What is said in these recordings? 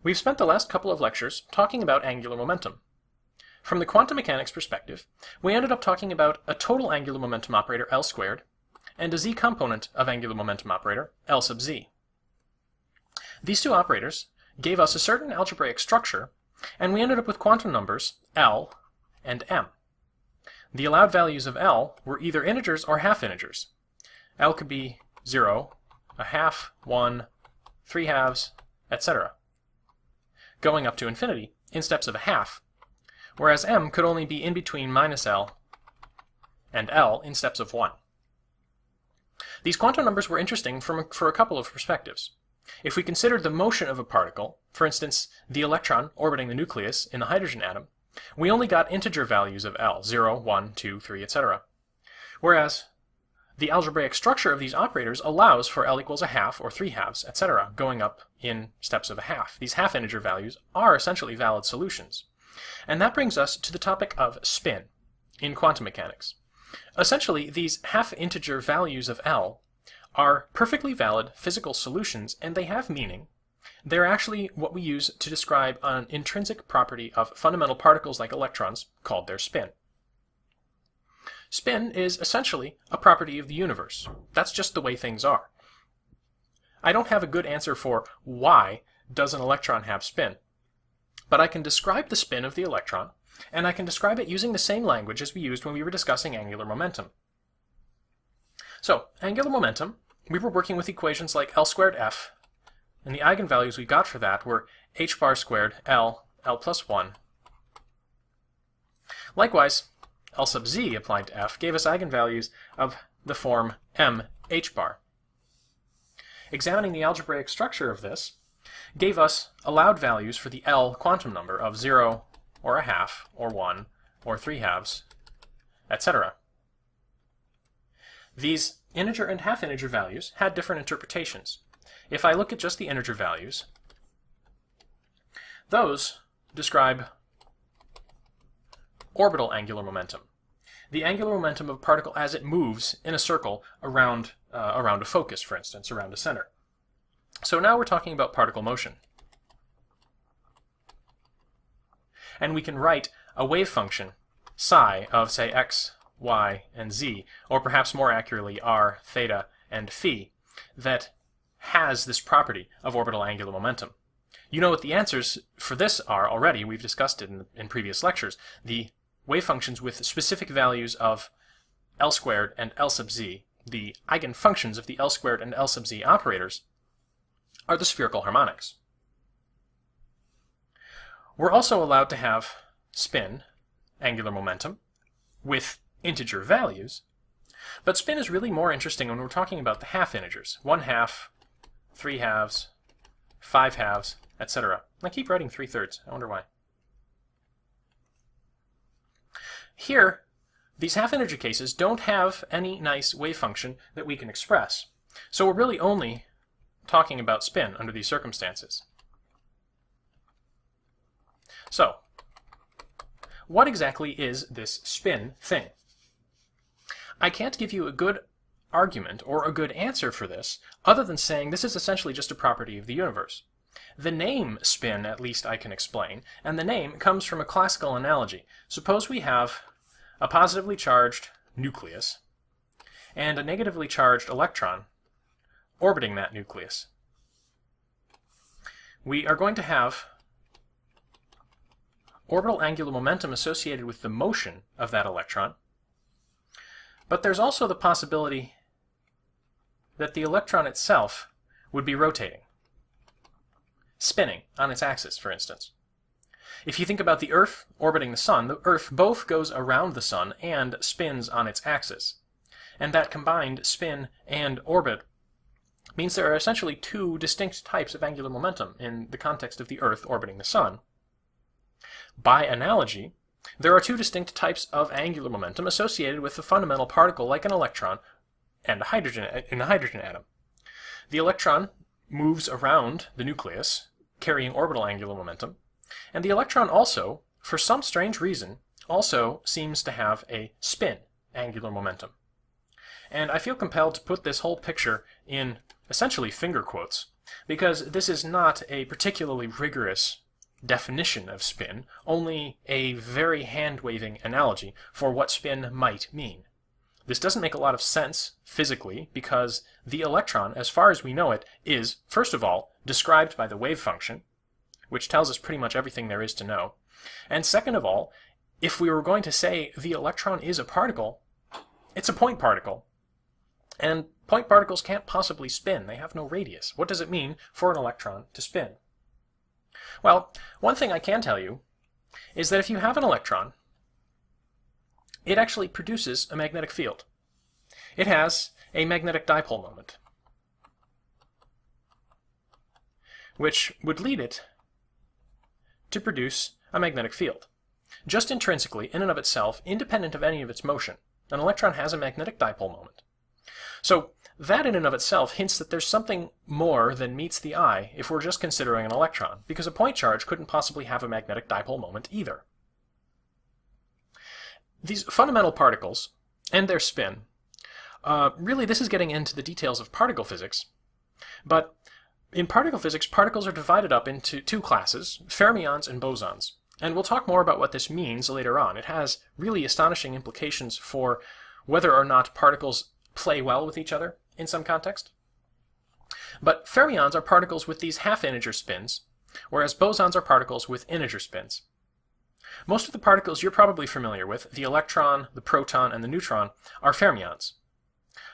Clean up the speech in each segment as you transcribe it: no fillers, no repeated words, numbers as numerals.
We've spent the last couple of lectures talking about angular momentum. From the quantum mechanics perspective, we ended up talking about a total angular momentum operator L squared and a z component of angular momentum operator L sub z. These two operators gave us a certain algebraic structure, and we ended up with quantum numbers L and M. The allowed values of L were either integers or half integers. L could be 0, a half, 1, 3 halves, etc., going up to infinity in steps of a half, whereas M could only be in between minus L and L in steps of 1. These quantum numbers were interesting for a couple of perspectives. If we considered the motion of a particle, for instance, the electron orbiting the nucleus in the hydrogen atom, we only got integer values of L, 0, 1, 2, 3, etc. Whereas the algebraic structure of these operators allows for L equals a half or 3 halves, etc., going up in steps of a half. These half integer values are essentially valid solutions. And that brings us to the topic of spin in quantum mechanics. Essentially, these half integer values of L are perfectly valid physical solutions, and they have meaning. They're actually what we use to describe an intrinsic property of fundamental particles like electrons called their spin. Spin is essentially a property of the universe. That's just the way things are. I don't have a good answer for why does an electron have spin, but I can describe the spin of the electron, and I can describe it using the same language as we used when we were discussing angular momentum. So, angular momentum, we were working with equations like L squared F, and the eigenvalues we got for that were h bar squared L, L plus 1. Likewise, L sub z applied to F gave us eigenvalues of the form m h bar. Examining the algebraic structure of this gave us allowed values for the L quantum number of 0 or a half or 1 or 3 halves, etc. These integer and half integer values had different interpretations. If I look at just the integer values, those describe orbital angular momentum, the angular momentum of a particle as it moves in a circle around a focus, for instance, around a center. So now we're talking about particle motion. And we can write a wave function, psi, of say x, y, and z, or perhaps more accurately r, theta, and phi, that has this property of orbital angular momentum. You know what the answers for this are already. We've discussed it in previous lectures. The wave functions with specific values of L squared and L sub z, the eigenfunctions of the L squared and L sub z operators, are the spherical harmonics. We're also allowed to have spin, angular momentum, with integer values, but spin is really more interesting when we're talking about the half integers, 1 half, 3 halves, 5 halves, etc. I keep writing 3/3. I wonder why. Here, these half integer cases don't have any nice wave function that we can express. So we're really only talking about spin under these circumstances. So, what exactly is this spin thing? I can't give you a good argument or a good answer for this other than saying this is essentially just a property of the universe. The name spin, at least, I can explain, and the name comes from a classical analogy. Suppose we have a positively charged nucleus and a negatively charged electron orbiting that nucleus. We are going to have orbital angular momentum associated with the motion of that electron, but there's also the possibility that the electron itself would be rotating, spinning on its axis, for instance. If you think about the Earth orbiting the Sun, the Earth both goes around the Sun and spins on its axis. And that combined spin and orbit means there are essentially two distinct types of angular momentum in the context of the Earth orbiting the Sun. By analogy, there are two distinct types of angular momentum associated with a fundamental particle like an electron and a hydrogen in a hydrogen atom. The electron moves around the nucleus, carrying orbital angular momentum, and the electron also, for some strange reason, also seems to have a spin angular momentum. And I feel compelled to put this whole picture in essentially finger quotes because this is not a particularly rigorous definition of spin, only a very hand-waving analogy for what spin might mean. This doesn't make a lot of sense physically because the electron, as far as we know it, is, first of all, described by the wave function, which tells us pretty much everything there is to know. And second of all, if we were going to say the electron is a particle, it's a point particle. And point particles can't possibly spin. They have no radius. What does it mean for an electron to spin? Well, one thing I can tell you is that if you have an electron, it actually produces a magnetic field. It has a magnetic dipole moment, which would lead it to produce a magnetic field. Just intrinsically, in and of itself, independent of any of its motion, an electron has a magnetic dipole moment. So that in and of itself hints that there's something more than meets the eye if we're just considering an electron, because a point charge couldn't possibly have a magnetic dipole moment either. These fundamental particles and their spin, really this is getting into the details of particle physics, but in particle physics, particles are divided up into two classes, fermions and bosons. And we'll talk more about what this means later on. It has really astonishing implications for whether or not particles play well with each other in some context. But fermions are particles with these half-integer spins, whereas bosons are particles with integer spins. Most of the particles you're probably familiar with, the electron, the proton, and the neutron, are fermions.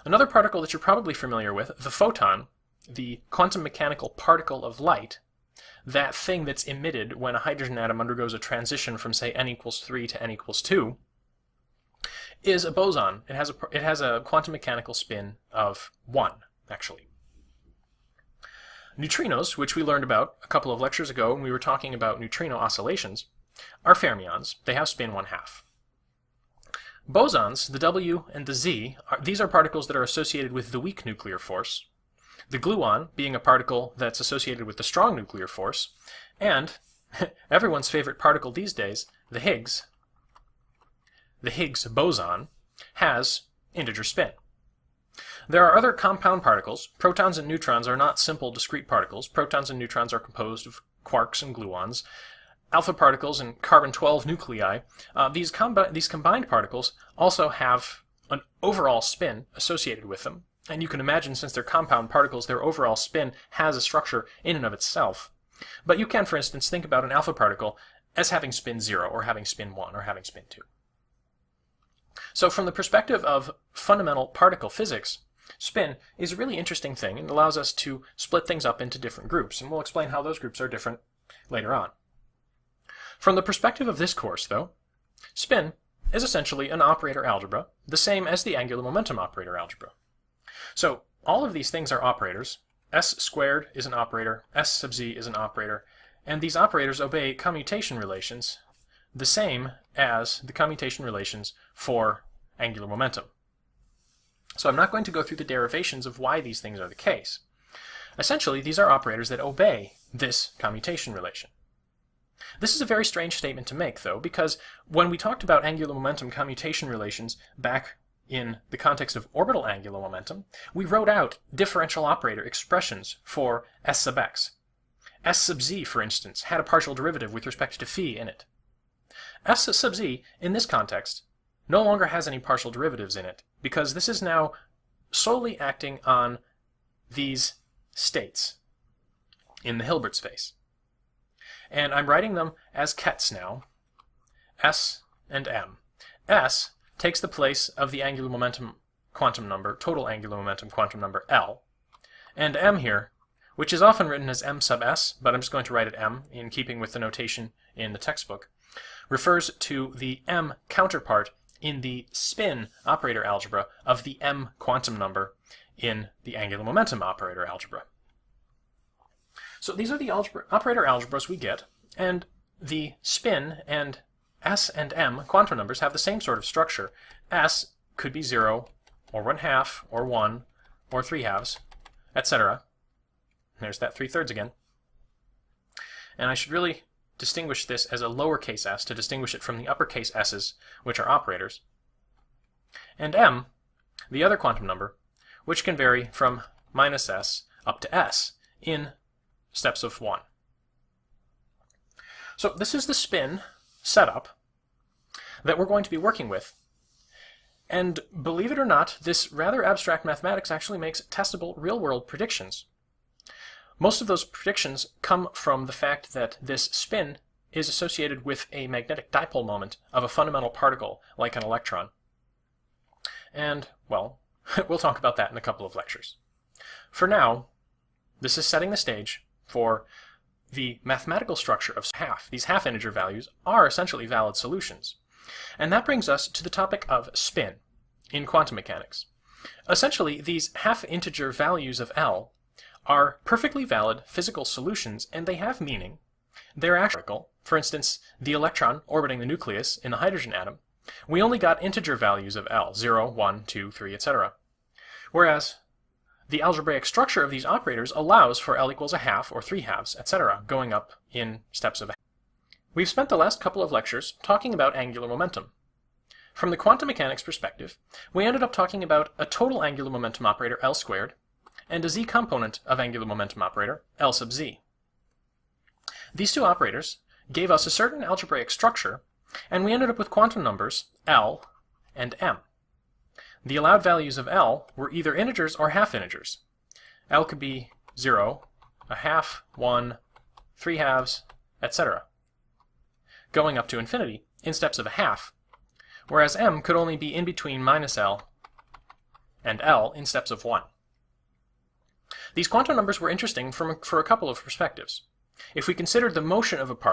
Another particle that you're probably familiar with, the photon, the quantum mechanical particle of light, that thing that's emitted when a hydrogen atom undergoes a transition from, say, n equals 3 to n equals 2, is a boson. It has a quantum mechanical spin of 1, actually. Neutrinos, which we learned about a couple of lectures ago when we were talking about neutrino oscillations, are fermions. They have spin 1/2. Bosons, the W and the Z, these are particles that are associated with the weak nuclear force, the gluon being a particle that's associated with the strong nuclear force, and everyone's favorite particle these days, the Higgs boson, has integer spin. There are other compound particles. Protons and neutrons are not simple discrete particles. Protons and neutrons are composed of quarks and gluons. Alpha particles and carbon-12 nuclei, these combined particles also have an overall spin associated with them. And you can imagine, since they're compound particles, their overall spin has a structure in and of itself. But you can, for instance, think about an alpha particle as having spin 0, or having spin 1, or having spin 2. So from the perspective of fundamental particle physics, spin is a really interesting thing and allows us to split things up into different groups, and we'll explain how those groups are different later on. From the perspective of this course, though, spin is essentially an operator algebra, the same as the angular momentum operator algebra. So all of these things are operators. S squared is an operator, S sub z is an operator, and these operators obey commutation relations the same as the commutation relations for angular momentum. So I'm not going to go through the derivations of why these things are the case. Essentially, these are operators that obey this commutation relation. This is a very strange statement to make, though, because when we talked about angular momentum commutation relations back in the context of orbital angular momentum, we wrote out differential operator expressions for S sub x. S sub z, for instance, had a partial derivative with respect to phi in it. S sub z, in this context, no longer has any partial derivatives in it, because this is now solely acting on these states in the Hilbert space. And I'm writing them as kets now, S and M. S takes the place of the angular momentum quantum number, total angular momentum quantum number L, and M here, which is often written as M sub S, but I'm just going to write it M in keeping with the notation in the textbook, refers to the M counterpart in the spin operator algebra of the M quantum number in the angular momentum operator algebra. So these are the operator algebras we get, and the spin and S and M quantum numbers have the same sort of structure. S could be 0, or 1/2, or 1, or 3/2, etc. There's that 3/3 again. And I should really distinguish this as a lowercase s to distinguish it from the uppercase s's, which are operators. And M, the other quantum number, which can vary from -s up to s in steps of 1. So this is the spin setup that we're going to be working with. And believe it or not, this rather abstract mathematics actually makes testable real-world predictions. Most of those predictions come from the fact that this spin is associated with a magnetic dipole moment of a fundamental particle like an electron. And, well, we'll talk about that in a couple of lectures. For now, this is setting the stage for the mathematical structure of half. These half-integer values are essentially valid solutions. And that brings us to the topic of spin in quantum mechanics. Essentially, these half-integer values of L are perfectly valid physical solutions, and they have meaning. They're actual. For instance, the electron orbiting the nucleus in the hydrogen atom, we only got integer values of L, 0, 1, 2, 3, etc. Whereas the algebraic structure of these operators allows for L equals a half or 3 halves, etc., going up in steps of a half. We've spent the last couple of lectures talking about angular momentum. From the quantum mechanics perspective, we ended up talking about a total angular momentum operator, L squared, and a z component of angular momentum operator, L sub z. These two operators gave us a certain algebraic structure, and we ended up with quantum numbers L and M. The allowed values of L were either integers or half integers. L could be 0, a half, 1, 3 halves, etc., going up to infinity in steps of a half, whereas M could only be in between minus L and L in steps of 1. These quantum numbers were interesting for a couple of perspectives. If we considered the motion of a particle